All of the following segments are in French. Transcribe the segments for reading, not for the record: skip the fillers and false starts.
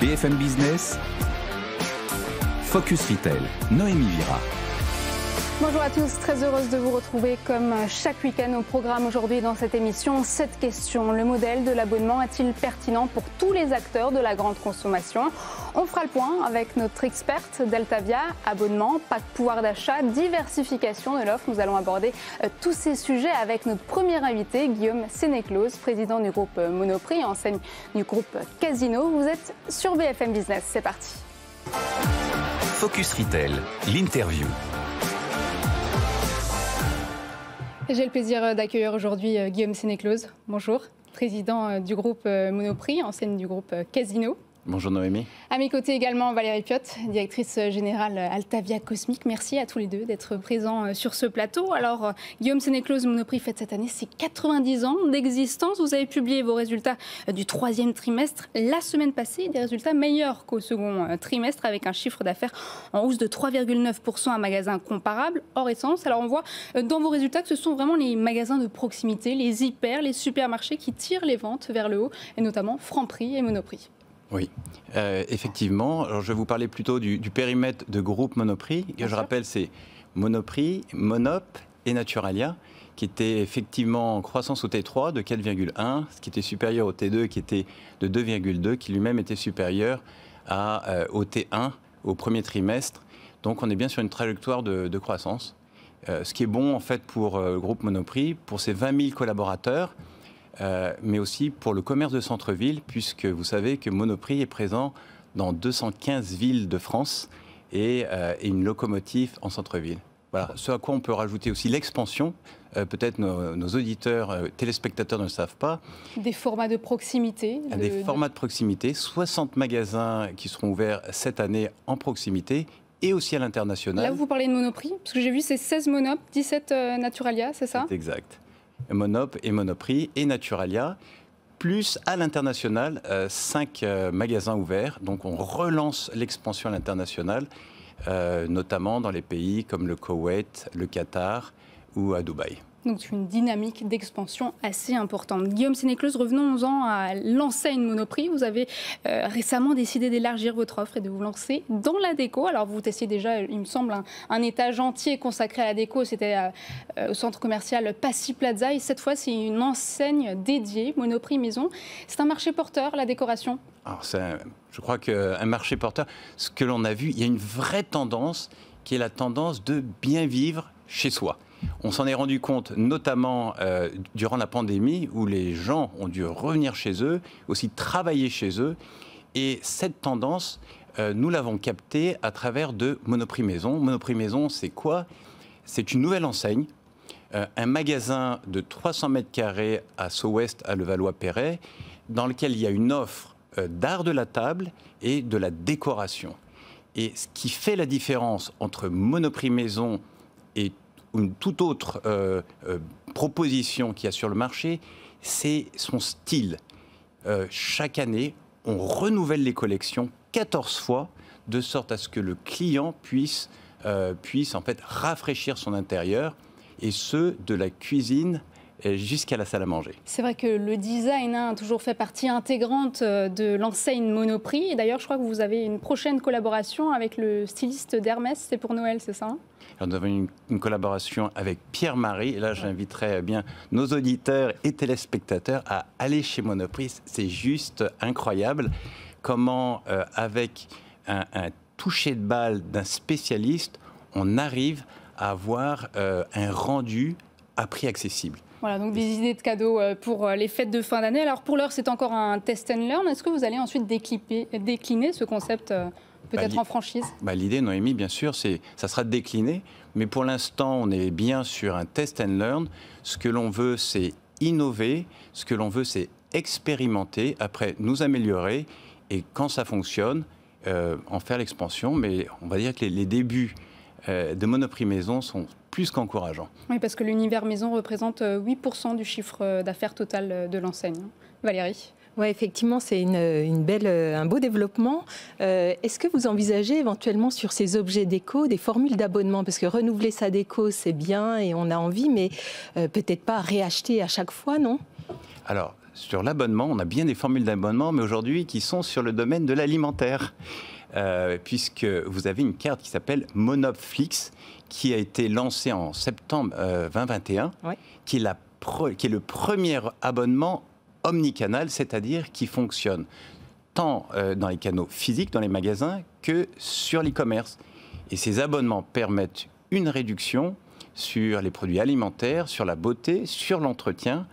BFM Business, Focus Retail, Noémie Vira. Bonjour à tous, très heureuse de vous retrouver comme chaque week-end au programme aujourd'hui dans cette émission. Cette question, le modèle de l'abonnement est-il pertinent pour tous les acteurs de la grande consommation? On fera le point avec notre experte Deltavia, abonnement, pack pouvoir d'achat, diversification de l'offre. Nous allons aborder tous ces sujets avec notre premier invité, Guillaume Sénéclose, président du groupe Monoprix, enseigne du groupe Casino. Vous êtes sur BFM Business, c'est parti. Focus Retail, l'interview. J'ai le plaisir d'accueillir aujourd'hui Guillaume Sénéclose. Bonjour, président du groupe Monoprix, enseigne du groupe Casino. Bonjour Noémie. À mes côtés également Valérie Piotte, directrice générale Altavia Cosmic. Merci à tous les deux d'être présents sur ce plateau. Alors Guillaume Sénéclose, Monoprix fête cette année ses 90 ans d'existence. Vous avez publié vos résultats du troisième trimestre la semaine passée, des résultats meilleurs qu'au second trimestre avec un chiffre d'affaires en hausse de 3,9% à magasins comparables, hors essence. Alors on voit dans vos résultats que ce sont vraiment les magasins de proximité, les hyper, les supermarchés qui tirent les ventes vers le haut, et notamment Franprix et Monoprix. Oui, effectivement. Alors, je vais vous parler plutôt du périmètre de groupe Monoprix. Je rappelle, c'est Monoprix, Monop et Naturalia, qui étaient effectivement en croissance au T3 de 4,1, ce qui était supérieur au T2 qui était de 2,2, qui lui-même était supérieur au T1 au premier trimestre. Donc on est bien sur une trajectoire de croissance. Ce qui est bon en fait pour le groupe Monoprix, pour ses 20 000 collaborateurs, mais aussi pour le commerce de centre-ville, puisque vous savez que Monoprix est présent dans 215 villes de France et une locomotive en centre-ville. Voilà. Ce à quoi on peut rajouter aussi l'expansion. Peut-être nos auditeurs, téléspectateurs ne le savent pas. Des formats de proximité. Des formats de proximité. 60 magasins qui seront ouverts cette année en proximité et aussi à l'international. Là, vous parlez de Monoprix, parce que j'ai vu c'est 16 Monop, 17 Naturalia, c'est ça? C'est exact. Monop et Monoprix et Naturalia, plus à l'international, 5 magasins ouverts. Donc on relance l'expansion à l'international, notamment dans les pays comme le Koweït, le Qatar ou à Dubaï. Donc une dynamique d'expansion assez importante. Guillaume Sénéclose, revenons-en à l'enseigne Monoprix. Vous avez récemment décidé d'élargir votre offre et de vous lancer dans la déco. Alors vous testiez déjà, il me semble, un étage entier consacré à la déco. C'était au centre commercial Passy Plaza. Et cette fois, c'est une enseigne dédiée, Monoprix Maison. C'est un marché porteur, la décoration? Alors je crois qu'un marché porteur, ce que l'on a vu, il y a une vraie tendance qui est la tendance de bien vivre chez soi. On s'en est rendu compte notamment durant la pandémie où les gens ont dû revenir chez eux, aussi travailler chez eux. Et cette tendance, nous l'avons captée à travers de Monoprix Maison. Monoprix Maison, c'est quoi? C'est une nouvelle enseigne, un magasin de 300 mètres carrés à Sceaux-Ouest, à Levallois-Perret, dans lequel il y a une offre d'art de la table et de la décoration. Et ce qui fait la différence entre Monoprix Maison et une toute autre proposition qu'il y a sur le marché, c'est son style. Chaque année, on renouvelle les collections 14 fois, de sorte à ce que le client puisse en fait rafraîchir son intérieur, et ce, de la cuisine jusqu'à la salle à manger. C'est vrai que le design a toujours fait partie intégrante de l'enseigne Monoprix. Et d'ailleurs, je crois que vous avez une prochaine collaboration avec le styliste d'Hermès. C'est pour Noël, c'est ça? Alors, nous avons une collaboration avec Pierre-Marie. Et là, j'inviterai bien nos auditeurs et téléspectateurs à aller chez Monoprix. C'est juste incroyable comment, avec un toucher de balle d'un spécialiste, on arrive à avoir un rendu à prix accessible. Voilà, donc des idées de cadeaux pour les fêtes de fin d'année. Alors pour l'heure, c'est encore un test and learn. Est-ce que vous allez ensuite décliner ce concept peut-être en franchise? L'idée, Noémie, bien sûr, ça sera décliné. Mais pour l'instant, on est bien sur un test and learn. Ce que l'on veut, c'est innover. Ce que l'on veut, c'est expérimenter, après nous améliorer. Et quand ça fonctionne, en faire l'expansion. Mais on va dire que les débuts de Monoprix Maison sont plus qu'encourageants. Oui, parce que l'univers maison représente 8% du chiffre d'affaires total de l'enseigne. Valérie? Oui, effectivement, c'est un beau développement. Est-ce que vous envisagez éventuellement sur ces objets déco des formules d'abonnement? Parce que renouveler sa déco, c'est bien et on a envie, mais peut-être pas réacheter à chaque fois, non? Alors, sur l'abonnement, on a bien des formules d'abonnement, mais aujourd'hui qui sont sur le domaine de l'alimentaire. Puisque vous avez une carte qui s'appelle Monopflix, qui a été lancée en septembre 2021, ouais. qui est le premier abonnement omnicanal, c'est-à-dire qui fonctionne tant dans les canaux physiques, dans les magasins, que sur l'e-commerce. Et ces abonnements permettent une réduction sur les produits alimentaires, sur la beauté, sur l'entretien,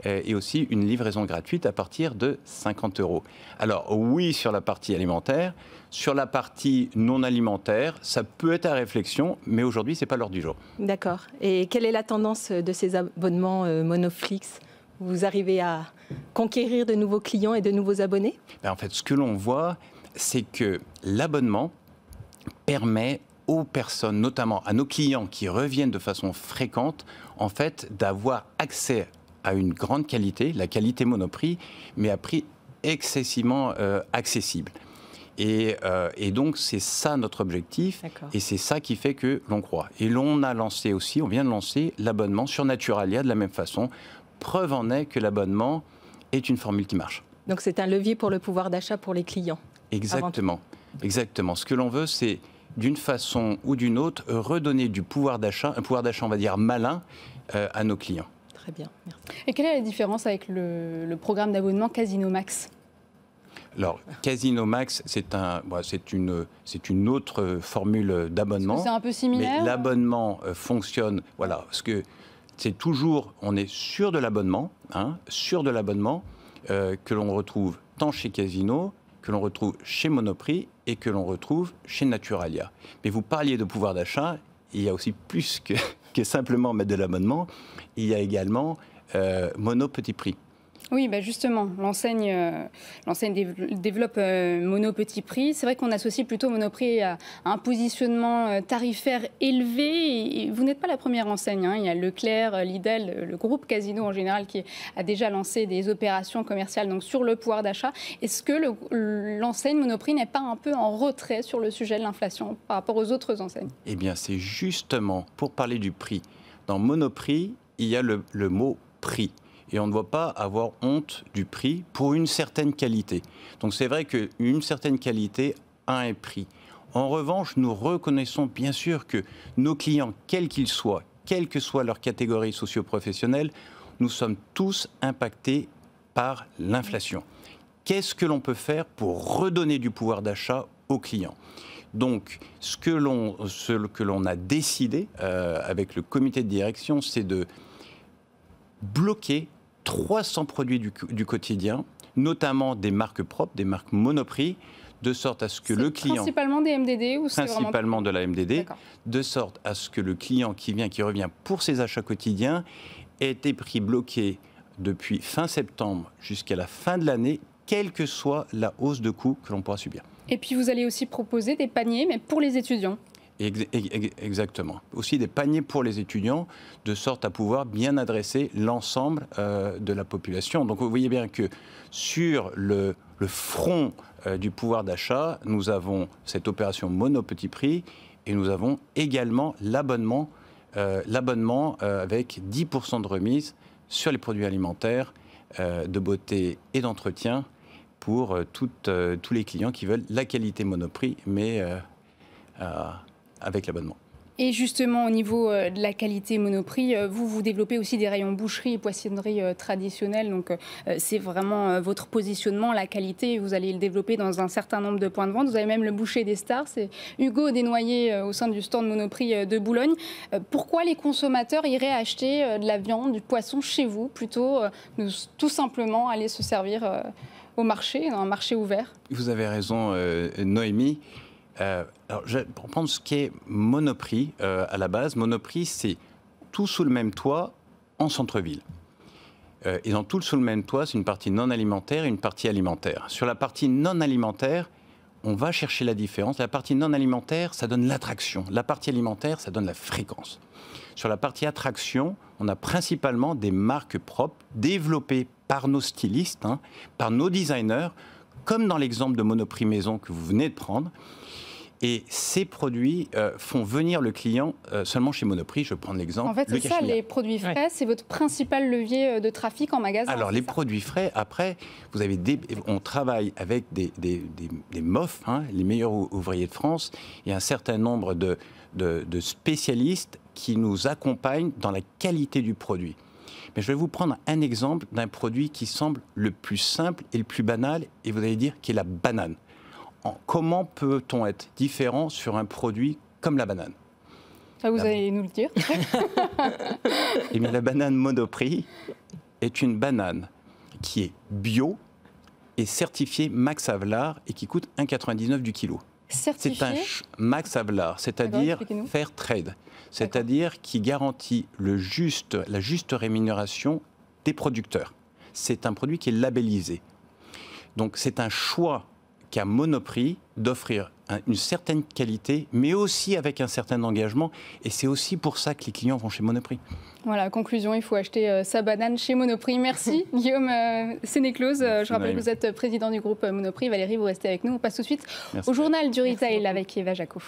et aussi une livraison gratuite à partir de 50 €. Alors oui, sur la partie alimentaire, sur la partie non alimentaire, ça peut être à réflexion, mais aujourd'hui, ce n'est pas l'heure du jour. D'accord. Et quelle est la tendance de ces abonnements Monopflix ? Vous arrivez à conquérir de nouveaux clients et de nouveaux abonnés ? En fait, ce que l'on voit, c'est que l'abonnement permet aux personnes, notamment à nos clients qui reviennent de façon fréquente, en fait, d'avoir accès à une grande qualité, la qualité Monoprix, mais à prix excessivement accessible. Et donc, c'est ça notre objectif. Et c'est ça qui fait que l'on croit. Et l'on a lancé aussi, on vient de lancer l'abonnement sur Naturalia de la même façon. Preuve en est que l'abonnement est une formule qui marche. Donc, c'est un levier pour le pouvoir d'achat pour les clients. Exactement. Exactement. Ce que l'on veut, c'est d'une façon ou d'une autre redonner du pouvoir d'achat, un pouvoir d'achat, on va dire, malin à nos clients. Très bien, merci. Et quelle est la différence avec le programme d'abonnement Casino Max ? Alors, Casino Max, c'est une autre formule d'abonnement. C'est un peu similaire. Mais l'abonnement fonctionne, voilà, parce que c'est toujours, on est sûr de l'abonnement, que l'on retrouve tant chez Casino, que l'on retrouve chez Monoprix et que l'on retrouve chez Naturalia. Mais vous parliez de pouvoir d'achat, il y a aussi plus que simplement mettre de l'abonnement, il y a également Mono Petit Prix. Oui, bah justement, l'enseigne développe Mono Petit Prix. C'est vrai qu'on associe plutôt Monoprix à un positionnement tarifaire élevé. Et vous n'êtes pas la première enseigne. Il y a Leclerc, Lidl, le groupe Casino en général qui a déjà lancé des opérations commerciales donc sur le pouvoir d'achat. Est-ce que l'enseigne Monoprix n'est pas un peu en retrait sur le sujet de l'inflation par rapport aux autres enseignes ? Eh bien, c'est justement pour parler du prix. Dans Monoprix, il y a le mot prix. Et on ne doit pas avoir honte du prix pour une certaine qualité. Donc c'est vrai qu'une certaine qualité a un prix. En revanche, nous reconnaissons bien sûr que nos clients, quels qu'ils soient, quelle que soit leur catégorie socio-professionnelle, nous sommes tous impactés par l'inflation. Qu'est-ce que l'on peut faire pour redonner du pouvoir d'achat aux clients ? Donc, ce que l'on a décidé avec le comité de direction, c'est de bloquer 300 produits du quotidien, notamment des marques propres, des marques Monoprix, de sorte à ce que le client... Principalement des MDD ou c'est Principalement de la MDD, de sorte à ce que le client qui revient pour ses achats quotidiens ait des prix bloqués depuis fin septembre jusqu'à la fin de l'année, quelle que soit la hausse de coût que l'on pourra subir. Et puis vous allez aussi proposer des paniers, mais pour les étudiants. Exactement. Aussi des paniers pour les étudiants, de sorte à pouvoir bien adresser l'ensemble de la population. Donc vous voyez bien que sur le front du pouvoir d'achat, nous avons cette opération Mono Petit Prix et nous avons également l'abonnement avec 10% de remise sur les produits alimentaires, de beauté et d'entretien pour tous les clients qui veulent la qualité Monoprix, mais avec l'abonnement. Et justement, au niveau de la qualité Monoprix, vous développez aussi des rayons boucherie et poissonnerie traditionnels. Donc, c'est vraiment votre positionnement, la qualité. Vous allez le développer dans un certain nombre de points de vente. Vous avez même le boucher des stars. C'est Hugo Desnoyers au sein du stand Monoprix de Boulogne. Pourquoi les consommateurs iraient acheter de la viande, du poisson chez vous, plutôt que tout simplement aller se servir au marché, dans un marché ouvert ? Vous avez raison, Noémie. Alors, pour prendre ce qui est Monoprix à la base, Monoprix, c'est tout sous le même toit en centre-ville. Et dans tout sous le même toit, c'est une partie non alimentaire et une partie alimentaire. Sur la partie non alimentaire, on va chercher la différence. La partie non alimentaire, ça donne l'attraction. La partie alimentaire, ça donne la fréquence. Sur la partie attraction, on a principalement des marques propres développées par nos stylistes, par nos designers, comme dans l'exemple de Monoprix Maison que vous venez de prendre. Et ces produits font venir le client seulement chez Monoprix. Je prends l'exemple. En fait, c'est ça, les produits frais, c'est votre principal levier de trafic en magasin. Alors, les produits frais, après, on travaille avec des MOF, les meilleurs ouvriers de France, et un certain nombre de spécialistes qui nous accompagnent dans la qualité du produit. Mais je vais vous prendre un exemple d'un produit qui semble le plus simple et le plus banal, et vous allez dire, qui est la banane. Comment peut-on être différent sur un produit comme la banane? Ça, vous allez nous le dire. Eh bien, la banane Monoprix est une banane qui est bio et certifiée Max Havelaar et qui coûte 1,99 du kilo. C'est un Max Havelaar, c'est-à-dire fair trade, c'est-à-dire qui garantit la juste rémunération des producteurs. C'est un produit qui est labellisé. Donc c'est un choix qu'a Monoprix d'offrir une certaine qualité, mais aussi avec un certain engagement. Et c'est aussi pour ça que les clients vont chez Monoprix. Voilà, conclusion, il faut acheter sa banane chez Monoprix. Merci Guillaume Sénéclose. Je rappelle que vous êtes président du groupe Monoprix. Valérie, vous restez avec nous. On passe tout de suite au journal du retail avec Eva Jaco.